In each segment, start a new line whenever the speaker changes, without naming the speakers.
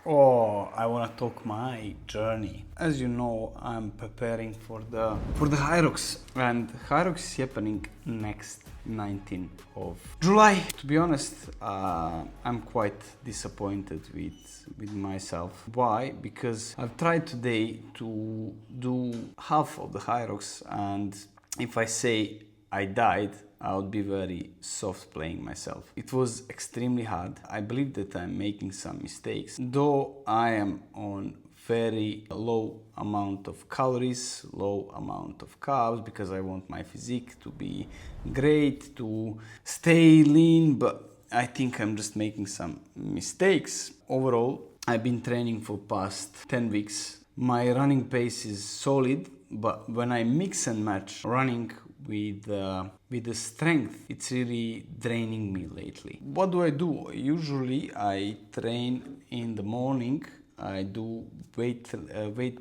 Oh, I want to talk my journey. As you know, I'm preparing for the HYROX, and HYROX is happening next 19th of July. To be honest, I'm quite disappointed with myself. Why? Because I've tried today to do half of the HYROX, and if I say I died, I would be very soft playing myself. It was extremely hard. I believe that I'm making some mistakes. Though I am on very low amount of calories, low amount of carbs, because I want my physique to be great, to stay lean, but I think I'm just making some mistakes. Overall, I've been training for past 10 weeks. My running pace is solid, but when I mix and match running with the strength, it's really draining me lately. What do? Usually I train in the morning. I do weight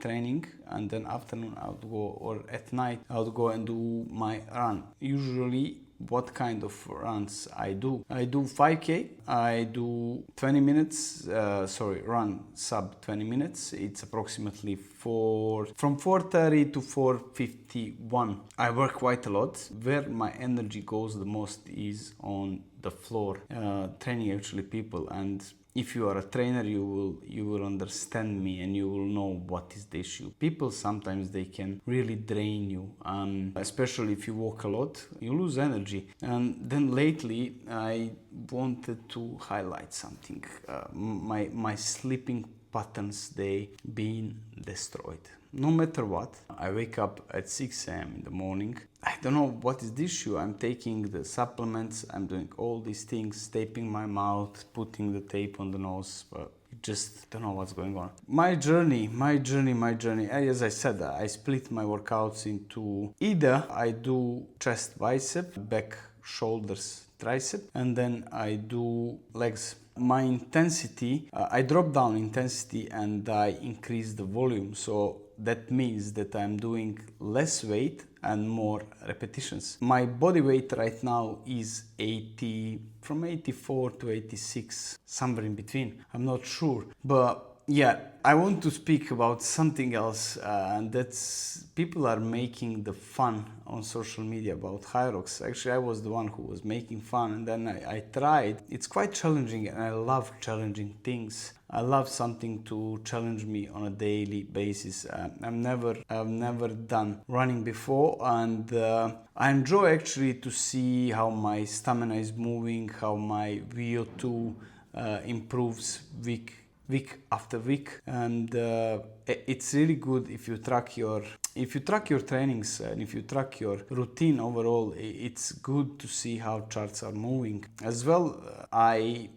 training, and then afternoon I would go, or at night I would go and do my run. Usually, what kind of runs I do? I do 5K. I do 20 minutes. Run sub 20 minutes. It's approximately from 4:30 to 4:51. I work quite a lot. Where my energy goes the most is on the floor, training actually people. And if you are a trainer, you will understand me, and you will know what is the issue. People sometimes they can really drain you, especially if you walk a lot, you lose energy. And then lately, I wanted to highlight something. My sleeping patterns, they been destroyed. No matter what, I wake up at 6 a.m. in the morning. I don't know what is the issue. I'm taking the supplements, I'm doing all these things, taping my mouth, putting the tape on the nose, but just don't know what's going on. My journey. As I said, I split my workouts into either I do chest, bicep, back, shoulders, tricep, and then I do legs. My intensity, I drop down intensity and I increase the volume. So that means that I'm doing less weight and more repetitions. My body weight right now is 80, from 84 to 86, somewhere in between. I'm not sure, but yeah, I want to speak about something else, and that's people are making the fun on social media about HYROX. Actually, I was the one who was making fun, and then I tried. It's quite challenging, and I love challenging things. I love something to challenge me on a daily basis. I've never done running before, and I enjoy actually to see how my stamina is moving, how my VO2 improves week after week, and it's really good if you track your trainings, and if you track your routine overall. It's good to see how charts are moving as well. I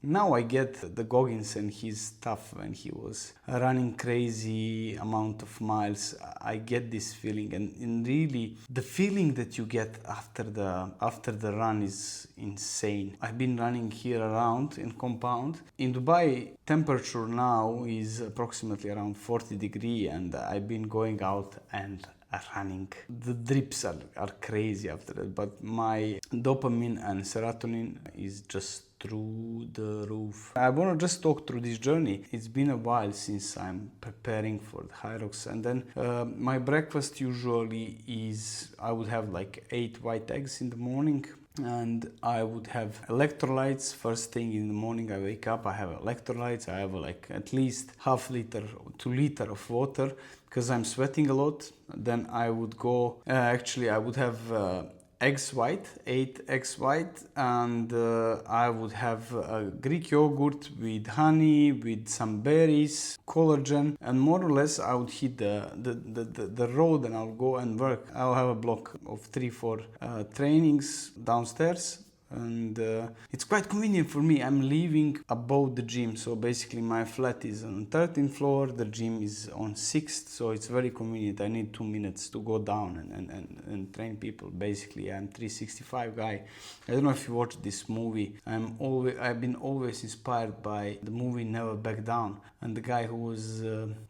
get the Goggins and his stuff when he was running crazy amount of miles. I get this feeling, and really the feeling that you get after the run is insane. I've been running here around in compound. In Dubai, temperature now is approximately around 40 degrees, and I've been going out and running. The drips are crazy after that, but my dopamine and serotonin is just through the roof. I want to just talk through this journey. It's been a while since I'm preparing for the HYROX, and then my breakfast usually is, I would have like 8 white eggs in the morning, and I would have electrolytes. First thing in the morning I wake up, I have electrolytes. I have like at least half liter to liter of water because I'm sweating a lot. Then I would go, I would have eggs white, 8 eggs white, and I would have Greek yogurt with honey, with some berries, collagen, and more or less I would hit the road, and I'll go and work. I'll have a block of 3-4 trainings downstairs, and it's quite convenient for me. I'm living above the gym, so basically my flat is on 13th floor, the gym is on 6th, so it's very convenient. I need 2 minutes to go down and train people. Basically, I'm 365 guy. I don't know if you watched this movie. I've been always inspired by the movie Never Back Down, and the guy who was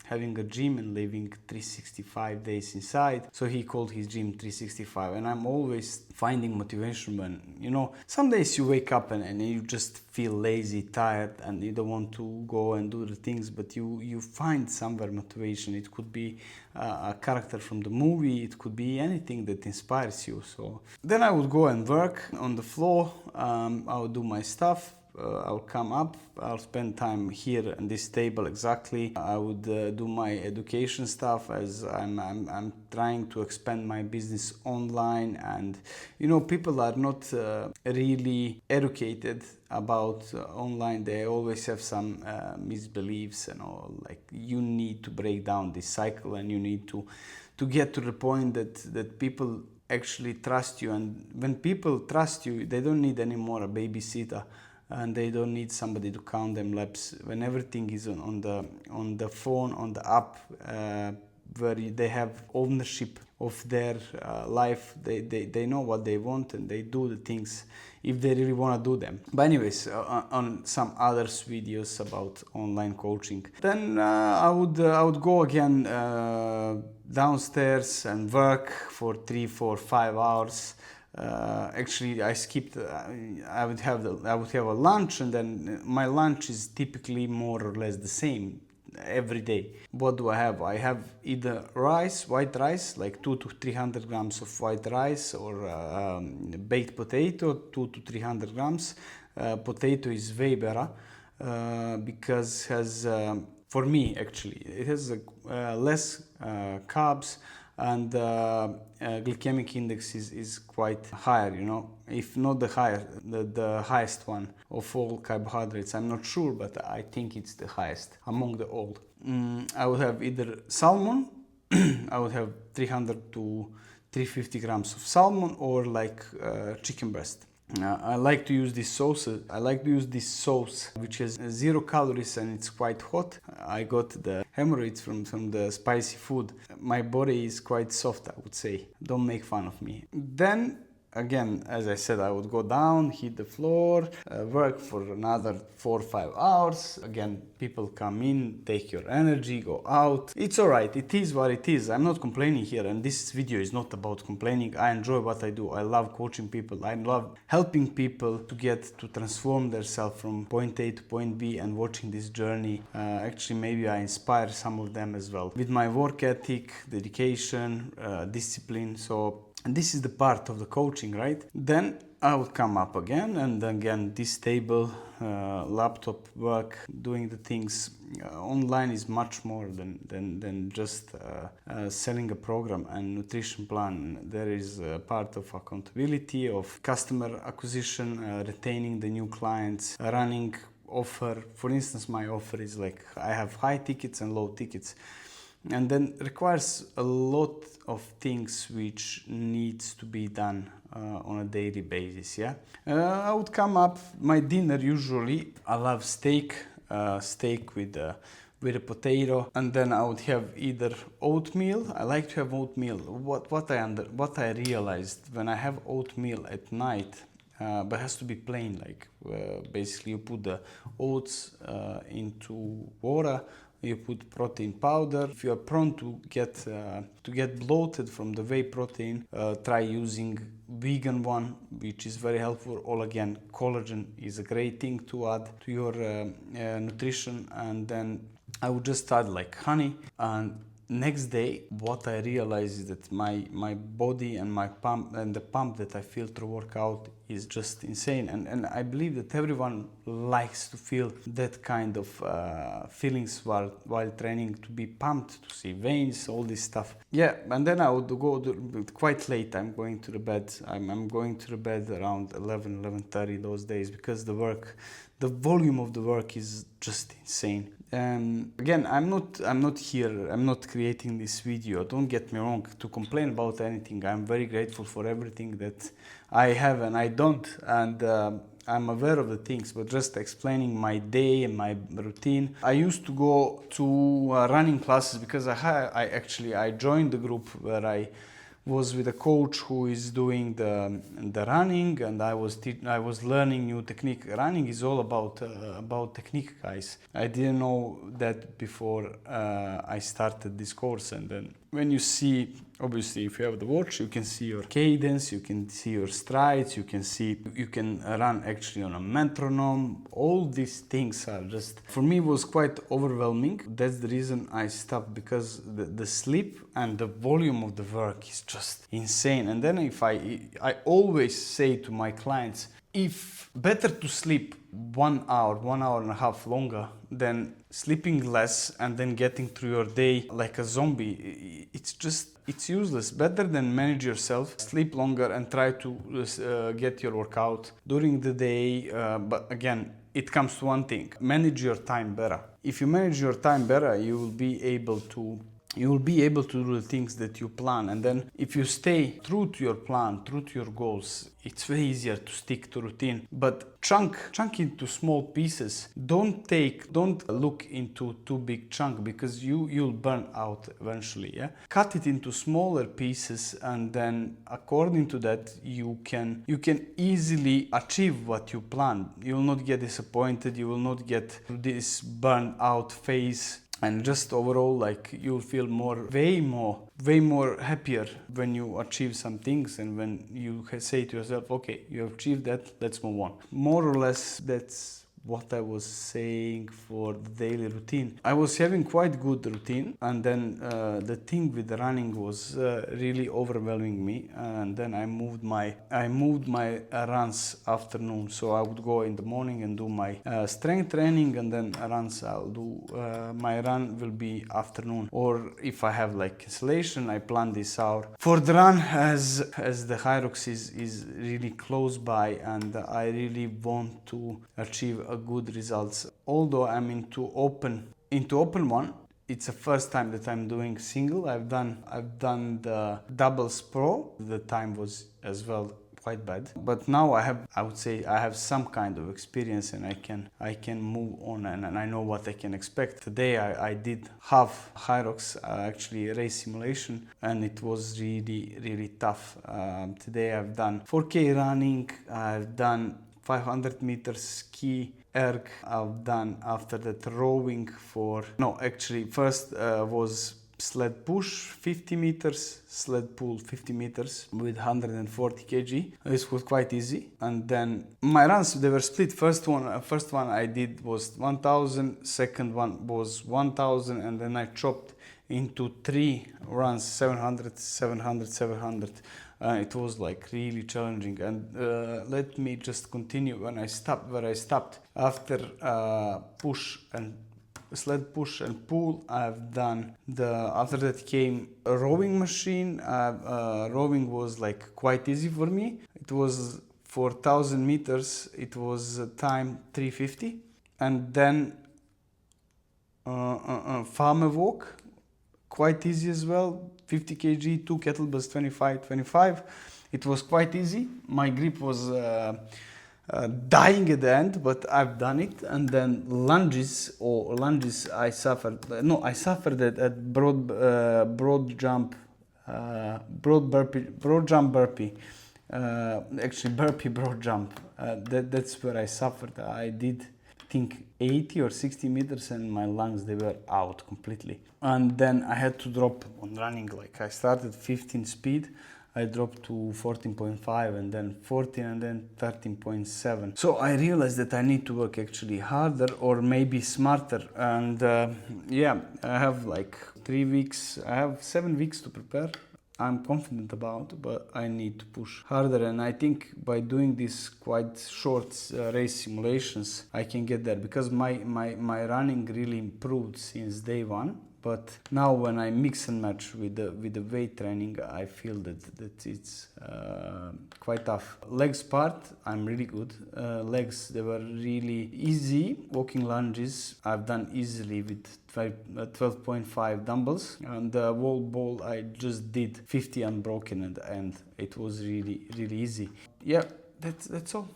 having a gym and living 365 days inside, so he called his gym 365. And I'm always finding motivation when, some days you wake up and you just feel lazy, tired, and you don't want to go and do the things, but you find somewhere motivation. It could be a character from the movie, it could be anything that inspires you. So then I would go and work on the floor. I would do my stuff. I'll come up, I'll spend time here on this table exactly. I would do my education stuff, as I'm trying to expand my business online, and you know, people are not really educated about online. They always have some misbeliefs and all, like you need to break down this cycle, and you need to get to the point that people actually trust you. And when people trust you, they don't need anymore a babysitter, and they don't need somebody to count them laps. When everything is on the phone, on the app, where they have ownership of their life, they know what they want, and they do the things if they really want to do them. But anyways, on some other videos about online coaching, then I would go again downstairs and work for 3, 4, 5 hours. Actually, I skipped. I would have a lunch, and then my lunch is typically more or less the same every day. What do I have? I have either rice, white rice, like 200 to 300 grams of white rice, or baked potato, 200 to 300 grams. Potato is way better because it has, for me actually, it has less carbs, and glycemic index is quite higher, you know, if not the highest one of all carbohydrates. I'm not sure, but I think it's the highest among the all. I would have either salmon, I would have 300 to 350 grams of salmon, or like chicken breast. I like to use this sauce. Which has 0 calories, and it's quite hot. I got the hemorrhoids from the spicy food. My body is quite soft, I would say. Don't make fun of me. Then again, as I said, I would go down, hit the floor, work for another 4 or 5 hours. Again, people come in, take your energy, go out. It's alright, it is what it is. I'm not complaining here, and this video is not about complaining. I enjoy what I do. I love coaching people. I love helping people to transform themselves from point A to point B, and watching this journey. Actually, maybe I inspire some of them as well with my work ethic, dedication, discipline. So, and this is the part of the coaching, right? Then I would come up again, and again this table, laptop work, doing the things. Online is much more than just selling a program and nutrition plan. There is a part of accountability, of customer acquisition, retaining the new clients, running offer. For instance, my offer is like, I have high tickets and low tickets, and then requires a lot of things which needs to be done on a daily basis. Yeah, I would come up. My dinner usually, I love steak with a potato, and then I would have either oatmeal. I like to have oatmeal. What I realized when I have oatmeal at night, but it has to be plain. Like basically, you put the oats into water. You put protein powder. If you are prone to get bloated from the whey protein, try using vegan one, which is very helpful. Or again, collagen is a great thing to add to your nutrition. And then I would just add like honey. And next day, what I realize is that my body and my pump, and the pump that I feel through workout, is just insane. And I believe that everyone likes to feel that kind of feelings while training, to be pumped, to see veins, all this stuff. Yeah, and then I would go quite late. I'm going to the bed. I'm going to the bed around 11:30 those days, because the volume of the work is just insane. Again, I'm not creating this video, don't get me wrong, to complain about anything. I'm very grateful for everything that I have and I don't, and I'm aware of the things, but just explaining my day and my routine. I used to go to running classes, because I joined the group where I was with a coach who is doing the running, and I was learning new technique. Running is all about technique, guys. I didn't know that before I started this course. And then when you see Obviously, if you have the watch, you can see your cadence, you can see your strides, you can run actually on a metronome. All these things are just, for me, was quite overwhelming. That's the reason I stopped, because the sleep and the volume of the work is just insane. And then I always say to my clients, if better to sleep 1 hour, 1 hour and a half longer than sleeping less and then getting through your day like a zombie. It's useless. Better than manage yourself, sleep longer and try to get your workout during the day. But again, it comes to one thing: manage your time better. If you manage your time better, you will be able to do the things that you plan. And then if you stay true to your plan, true to your goals, it's way easier to stick to routine. But chunk into small pieces. Don't look into too big chunk, because you'll burn out eventually. Yeah, cut it into smaller pieces, and then according to that you can easily achieve what you plan. You will not get disappointed, you will not get this burn out phase. And just overall, like, you'll feel way more happier when you achieve some things, and when you say to yourself, okay, you have achieved that, let's move on. More or less, that's what I was saying for the daily routine. I was having quite good routine, and then the thing with the running was really overwhelming me. And then I moved my runs afternoon, so I would go in the morning and do my strength training, and then runs I'll do. My run will be afternoon, or if I have like cancellation, I plan this out for the run, as the HYROX is really close by, and I really want to achieve a good results. Although I'm into open one, it's the first time that I'm doing single. I've done the doubles pro. The time was as well quite bad, but now I would say I have some kind of experience, and I can move on, and I know what I can expect. Today I did half HYROX, actually race simulation, and it was really tough. Today I've done 4K running, I've done 500 meters ski erg. I've done after that rowing first was sled push 50 meters, sled pull 50 meters with 140 kg. This was quite easy. And then my runs, they were split. First one I did was 1000, second one was 1000, and then I chopped into 3 runs, 700, 700, 700. It was like really challenging. And let me just continue where I stopped. After sled push and pull, I've done after that came a rowing machine. Rowing was like quite easy for me. It was 4,000 meters. It was time 3:50, and then farmer walk, quite easy as well. 50 kg, 2 kettlebells, 25. It was quite easy. My grip was dying at the end, but I've done it. And then lunges, I suffered at broad jump burpee. Actually burpee broad jump. That's where I suffered. I did, I think, 80 or 60 meters, and my lungs, they were out completely. And then I had to drop on running. Like, I started 15 speed, I dropped to 14.5, and then 14, and then 13.7. So I realized that I need to work actually harder, or maybe smarter. And I have like 3 weeks, I have 7 weeks to prepare. I'm confident about, but I need to push harder. And I think by doing these quite short race simulations, I can get there, because my running really improved since day one. But now when I mix and match with the weight training, I feel that it's quite tough. Legs part, I'm really good. Legs, they were really easy. Walking lunges, I've done easily with 12.5 dumbbells. And the wall ball, I just did 50 unbroken at the end. It was really easy. Yeah, that's all.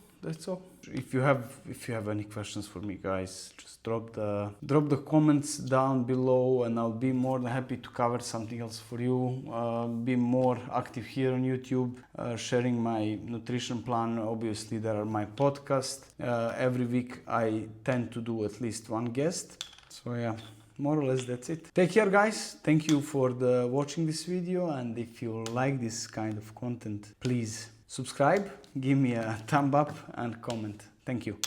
If you have any questions for me, guys, just drop the comments down below, and I'll be more than happy to cover something else for you. Be more active here on YouTube, sharing my nutrition plan. Obviously, there are my podcasts. Every week I tend to do at least one guest. So yeah, more or less that's it. Take care, guys. Thank you for watching this video, and if you like this kind of content, please subscribe, give me a thumb up and comment. Thank you.